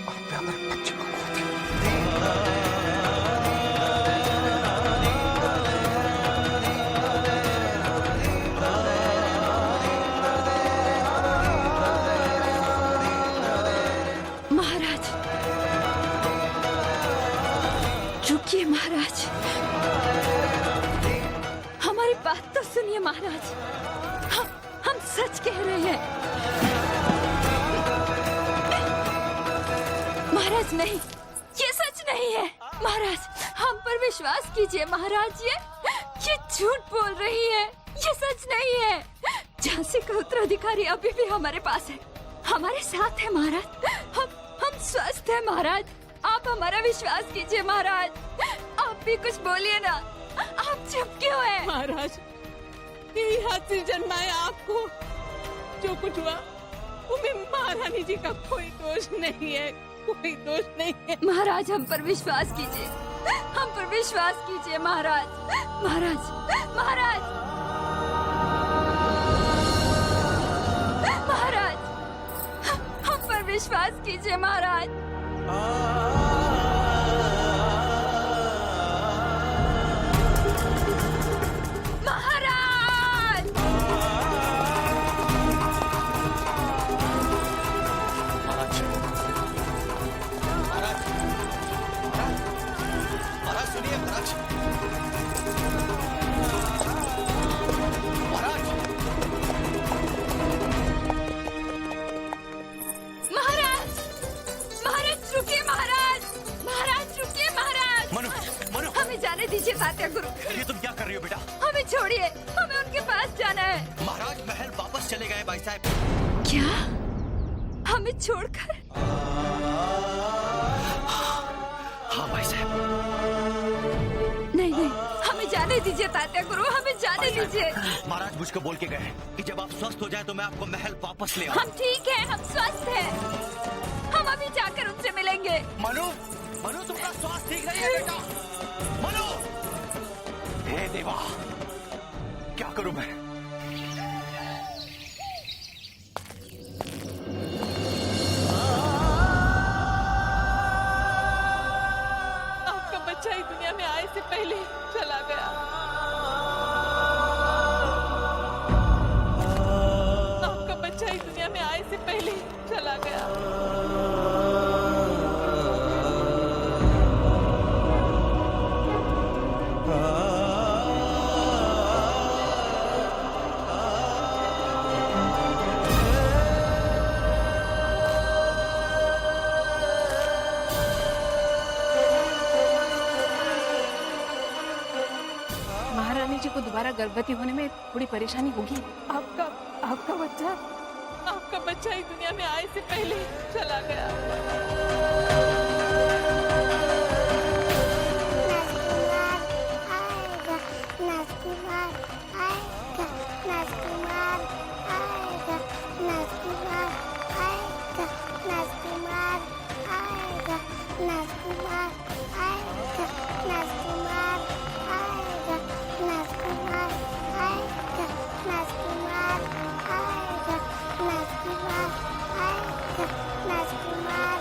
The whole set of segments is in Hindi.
और प्यारे बच्चे को खो दिया। महाराज, रुकिए महाराज, हमारी बात तो सुनिए महाराज। हम सच कह रहे हैं महाराज। नहीं, ये सच नहीं है महाराज। हम पर विश्वास कीजिए महाराज, ये झूठ बोल रही है, ये सच नहीं है। झांसी का उत्तराधिकारी अभी भी हमारे पास है, हमारे साथ है महाराज। हम स्वस्थ हैं महाराज, आप हमारा विश्वास कीजिए महाराज। आप भी कुछ बोलिए ना, आप चुप क्यों हैं? महाराज, यही हाथ से जन्माए आपको जो कुछ हुआ उसमें महारानी जी का कोई दोष नहीं है, कोई दोष नहीं है। महाराज, हम पर विश्वास कीजिए, हम पर विश्वास कीजिए महाराज। महाराज, महाराज, महाराज, हम पर विश्वास कीजिए महाराज। महाराज, महाराज, महाराज, महाराज सुनिए महाराज, महाराज, महाराज, महाराज रुकिए महाराज, महाराज रुकिए महाराज। मनु, मनु, हमें जाने दीजिए तात्या गुरु, ये तुम क्या कर रही हो बेटा? हमें छोड़िए, हमें उनके पास जाना है। महाराज महल वापस चले गए भाई साहब। क्या? हमें छोड़कर? हाँ भाई साहब। नहीं नहीं, हमें जाने दीजिए तात्या गुरु, हमें जाने दीजिए। महाराज मुझको बोल के गए कि जब आप स्वस्थ हो जाए तो मैं आपको महल वापस ले आऊं। हम ठीक हैं, हम स्वस्थ हैं, हम अभी जाकर उनसे मिलेंगे। मनु, मनु तुम्हारा स्वास्थ्य ठीक नहीं है बेटा। मनु, हे देवा, क्या करूं मैं? आपका बच्चा ही दुनिया में आए से पहले चला गया। आपका बच्चा ही दुनिया में आए से पहले चला गया। महारानी जी को दोबारा गर्भवती होने में थोड़ी परेशानी होगी। आपका बच्चा ही दुनिया में आए से पहले चला गया। राजकुमार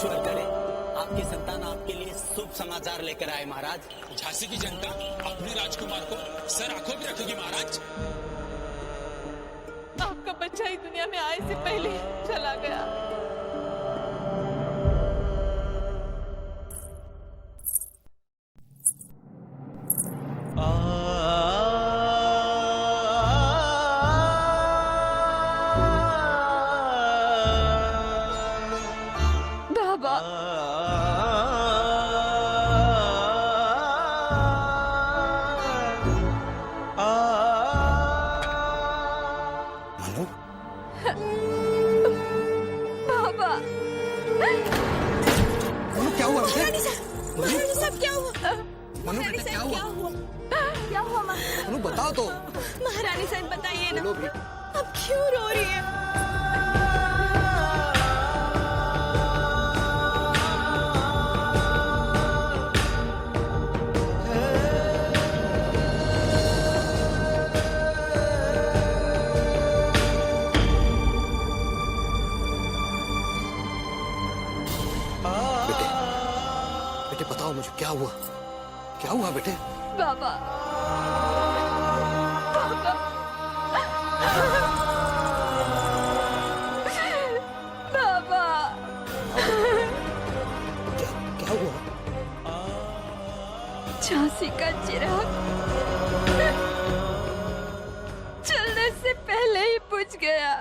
ईश्वर करे आपकी संतान आपके लिए शुभ समाचार लेकर आए महाराज। झांसी की जनता अपने राजकुमार को सर आंखों में रखेगी महाराज। आपका बच्चा ही दुनिया में आए से पहले चला गया। बाबा मनु बाबा मनु क्या हुआ बेटे? महारानी साहब क्या हुआ? मनु बेटे क्या हुआ? क्या हुआ माँ? मनु बताओ तो। महारानी साहब बताइए ना, बोलो भी। अब क्यों रो रही है? बेटे बेटे बताओ मुझे क्या हुआ? क्या हुआ बेटे? बाबा बाबा क्या क्या हुआ? झांसी का चिराग चलने से पहले ही बुझ गया।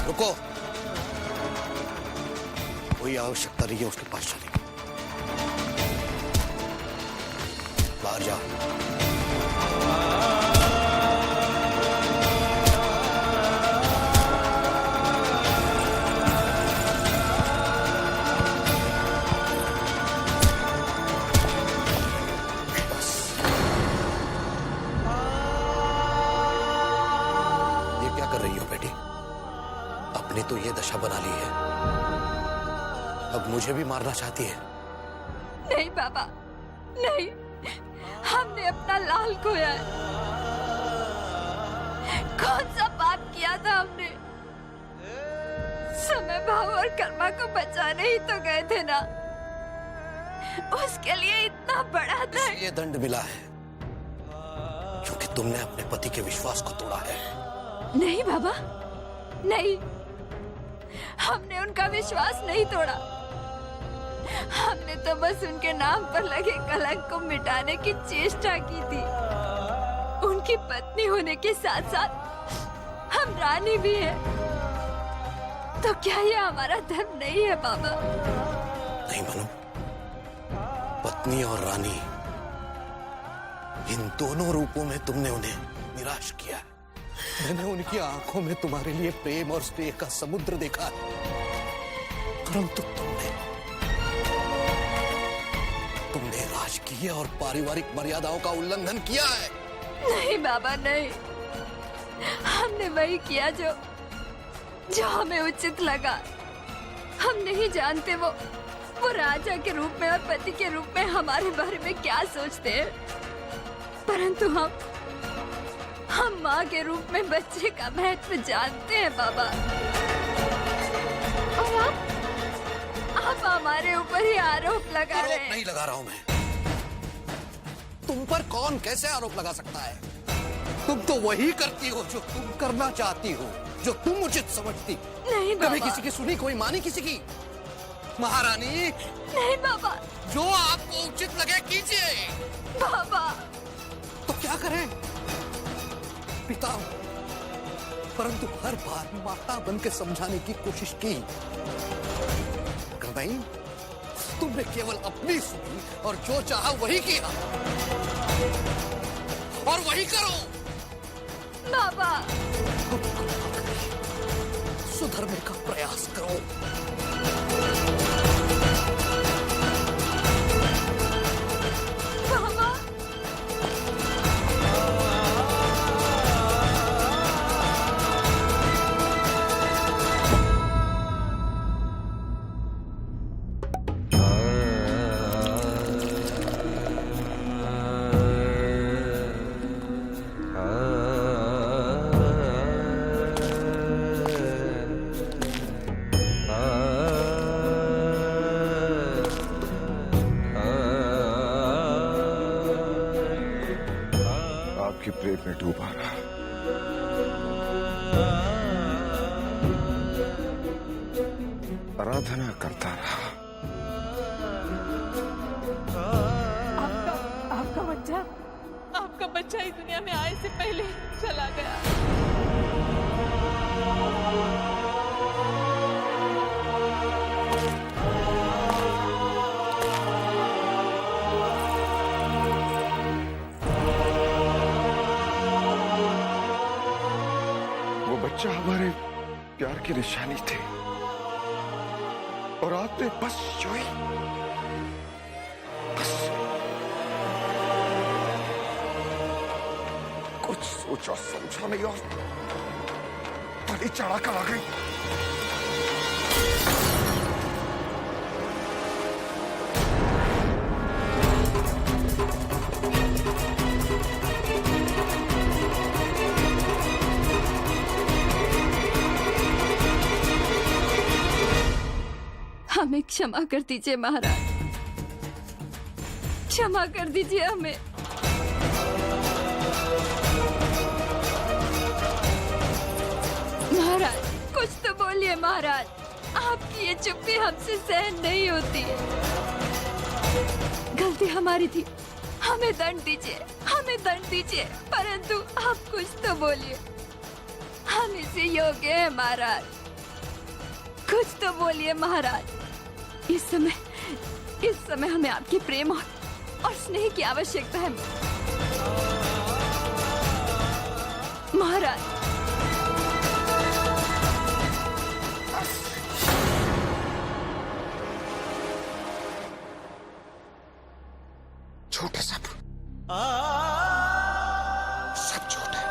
रुको, कोई आवश्यकता नहीं है उसके पास जाने की। बाहर जाओ। बस ये क्या कर रही हो बेटी? अपनी तो ये दशा बना ली है, अब मुझे भी मारना चाहती है? नहीं बाबा नहीं, हमने अपना लाल खोया है। कौन सा पाप किया था हमने? समय भाव और कर्मा को बचाने ही तो गए थे ना, उसके लिए इतना बड़ा दंड। ये दंड मिला है क्योंकि तुमने अपने पति के विश्वास को तोड़ा है। नहीं बाबा नहीं, हमने उनका विश्वास नहीं तोड़ा। हमने तो बस उनके नाम पर लगे कलंक को मिटाने की चेष्टा की थी। उनकी पत्नी होने के साथ साथ हम रानी भी हैं। तो क्या ये हमारा धर्म नहीं है बाबा? नहीं मनु, पत्नी और रानी इन दोनों रूपों में तुमने उन्हें निराश किया है। मैंने उनकी आंखों में तुम्हारे लिए प्रेम और स्नेह का समुद्र देखा है, परंतु तुमने राजकीय और पारिवारिक मर्यादाओं का उल्लंघन किया है। नहीं बाबा नहीं, हमने वही किया जो हमें उचित लगा। हम नहीं जानते वो राजा के रूप में और पति के रूप में हमारे बारे में क्या सोचते हैं, परंतु हम माँ के रूप में बच्चे का महत्व जानते हैं बाबा। और आप हमारे ऊपर ही आरोप लगा रहे हैं। नहीं लगा रहा हूं मैं। तुम पर कौन कैसे आरोप लगा सकता है? तुम तो वही करती हो जो तुम करना चाहती हो, जो तुम उचित समझती। नहीं कभी बाबा। किसी की सुनी, कोई मानी किसी की? महारानी, नहीं बाबा। जो आपको उचित लगे कीजिए। बाबा तो क्या करें? पिता हूं, परंतु हर बार माता बन के समझाने की कोशिश की। नहीं, तुमने केवल अपनी सुनी और जो चाहा वही किया। और वही करो। बाबा सुधरने का प्रयास करो। बाबा आपके प्रेम में डूबा रहा, आराधना करता रहा। आपका बच्चा इस दुनिया में आए से पहले चला गया। वो बच्चा हमारे प्यार की निशानी थे और आपने बस जो ही बस कुछ सोचा समझा नहीं और बड़ी चढ़ा कर आ गई। हमें क्षमा कर दीजिए महाराज, क्षमा कर दीजिए हमें। महाराज कुछ तो बोलिए महाराज, आपकी ये चुप्पी हमसे सहन नहीं होती है। गलती हमारी थी, हमें दंड दीजिए, हमें दंड दीजिए, परंतु आप कुछ तो बोलिए, हम इसे योग्य हैं महाराज। कुछ तो बोलिए महाराज। इस समय हमें आपके प्रेम और स्नेह की आवश्यकता है महाराज। झूठ है सब झूठ है।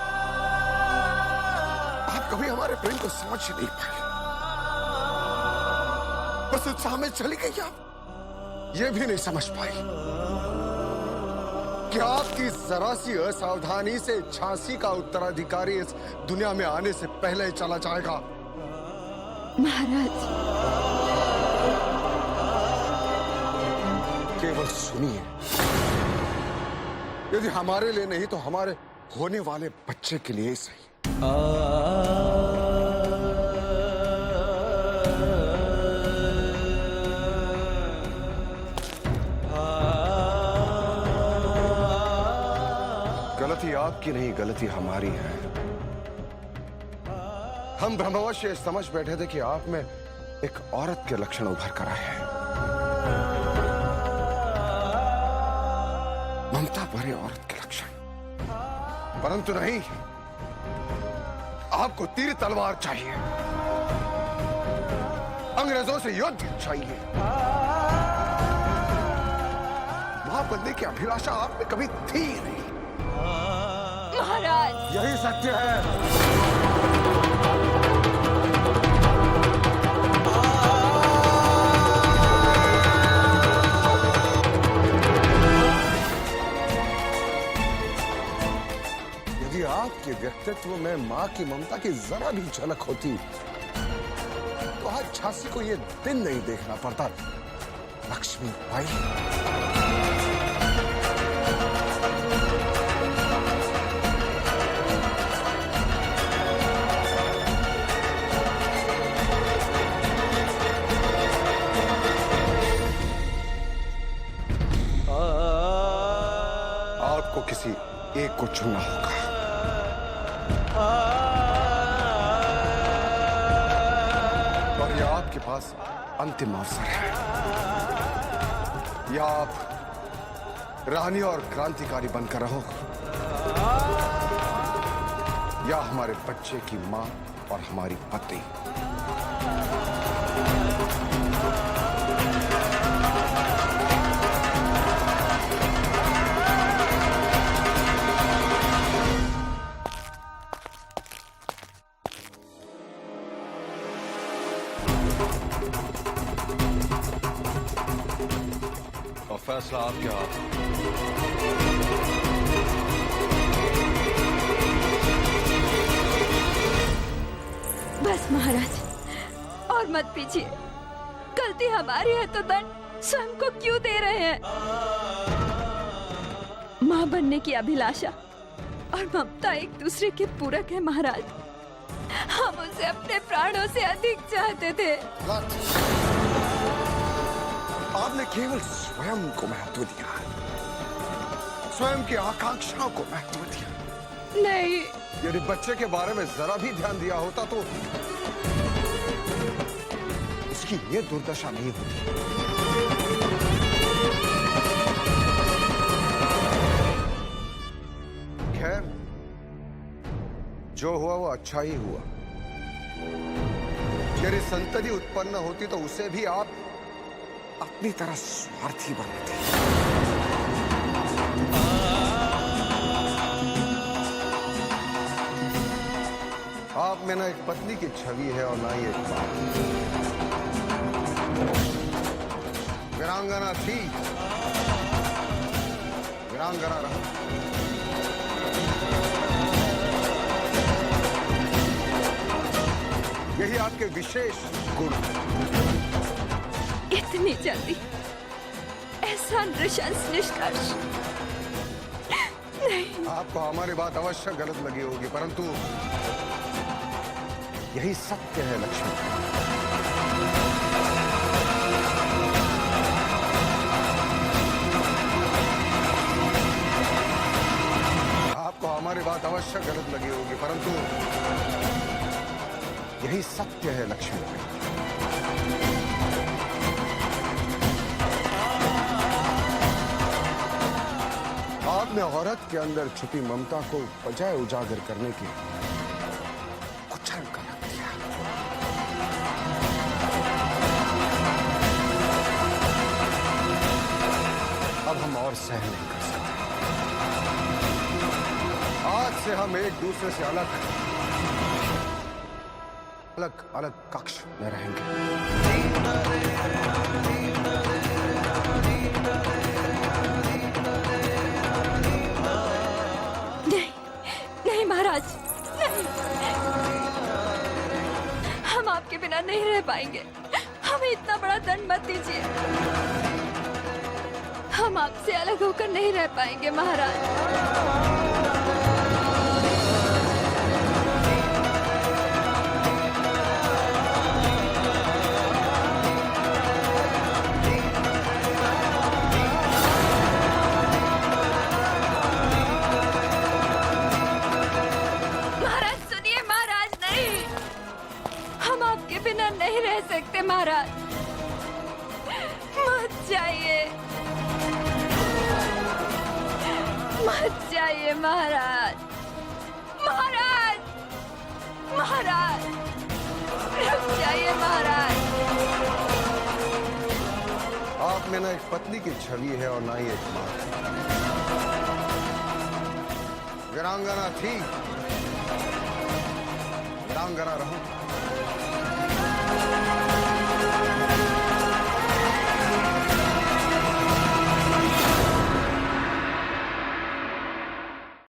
आप कभी हमारे प्रेम को समझ ही नहीं पाए, बस उत्साह में चली गई। आप ये भी नहीं समझ पाई कि आपकी जरा सी असावधानी से झांसी का उत्तराधिकारी इस दुनिया में आने से पहले ही चला जाएगा। महाराज केवल सुनिए, यदि हमारे लिए नहीं तो हमारे होने वाले बच्चे के लिए सही। गलती आपकी नहीं, गलती हमारी है। हम भ्रमवश ये समझ बैठे थे कि आप में एक औरत के लक्षण उभर कर आए हैं, ममता भरे औरत के लक्षण। परंतु नहीं, आपको तीर तलवार चाहिए, अंग्रेजों से युद्ध चाहिए। मां बनने की अभिलाषा आप में कभी थी नहीं। महाराज यही सत्य है। यदि आपके व्यक्तित्व में मां की ममता की जरा भी झलक होती तो आज झांसी को यह दिन नहीं देखना पड़ता। लक्ष्मी बाई आपको चुनना होगा। और यह आपके पास अंतिम अवसर है। या आप रानी और क्रांतिकारी बनकर रहो, या हमारे बच्चे की मां और हमारी पत्नी। और फैसला आपके हाथ में। बस महाराज, और मत पीछिए। गलती हमारी है तो दंड स्वयं को क्यों दे रहे हैं? मां बनने की अभिलाषा और ममता एक दूसरे के पूरक है महाराज। हम उसे अपने प्राणों से अधिक चाहते थे। आपने केवल स्वयं को महत्व दिया, स्वयं की आकांक्षाओं को महत्व दिया। नहीं, यदि बच्चे के बारे में जरा भी ध्यान दिया होता तो उसकी ये दुर्दशा नहीं होती। खैर, जो हुआ वो अच्छा ही हुआ। यदि संतति उत्पन्न होती तो उसे भी आप अपनी तरह स्वार्थी बनाते। आप में ना एक पत्नी की छवि है और ना ही एक बाप। वीरांगना थी, वीरांगना रहा। यही आपके विशेष गुण हैं। इतनी जल्दी ऐसा नृशंस निष्कर्ष नहीं। आपको हमारी बात अवश्य गलत लगी होगी, परंतु यही सत्य है लक्ष्मी। आपको हमारी बात अवश्य गलत लगी होगी, परंतु यही सत्य है लक्ष्मी। आपने औरत के अंदर छुपी ममता को बजाय उजागर करने की कुचल कर रख दिया। अब हम और सहन नहीं कर सकते। आज से हम एक दूसरे से अलग अलग अलग कक्ष में रहेंगे। नहीं महाराज, नहीं। हम आपके बिना नहीं रह पाएंगे। हमें इतना बड़ा दंड मत दीजिए। हम आपसे अलग होकर नहीं रह पाएंगे महाराज। बिना नहीं रह सकते महाराज। मत जाइए, मत जाइए महाराज। महाराज, महाराज, रुक जाइए महाराज। आप में ना एक पत्नी की छवि है और ना ही एक मां। वीरांगना थी, वीरांगना रहो।